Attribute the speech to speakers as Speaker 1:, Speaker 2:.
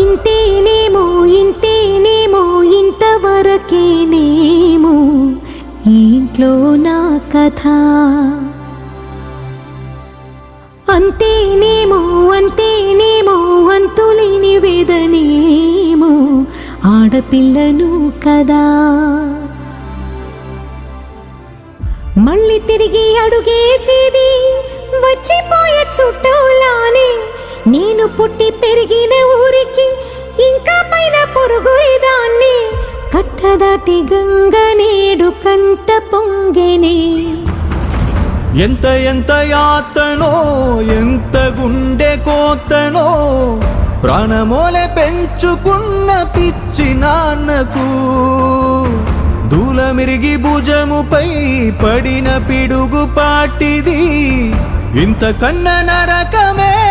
Speaker 1: ఇంతేనేమో ఇంతేనేమో ఇంతవరకేనేమో ఈ ఇంట్లో నా కథ. అంతేనేమో అంతేనేమో అంతులేని వేదనేమో ఆడపిల్లను కదా. మళ్ళీ తిరిగి అడుగేసేది వచ్చిపోయే చుట్టూలానే. నేను పుట్టి పెరిగిన ఊరికి ఇంకా పైన పొరుగురిదాన్ని. కట్టదాటి గంగ నేడు కంట పొంగెనే.
Speaker 2: ఎంత ఎంత యాతనో ఎంత గుండె కోతనో ప్రాణమోలే పెంచుకున్న పిచ్చి నాన్నకు. దూలమిరిగి భుజముపై పడిన పిడుగు పాటిది ఇంతకన్నా నరకమే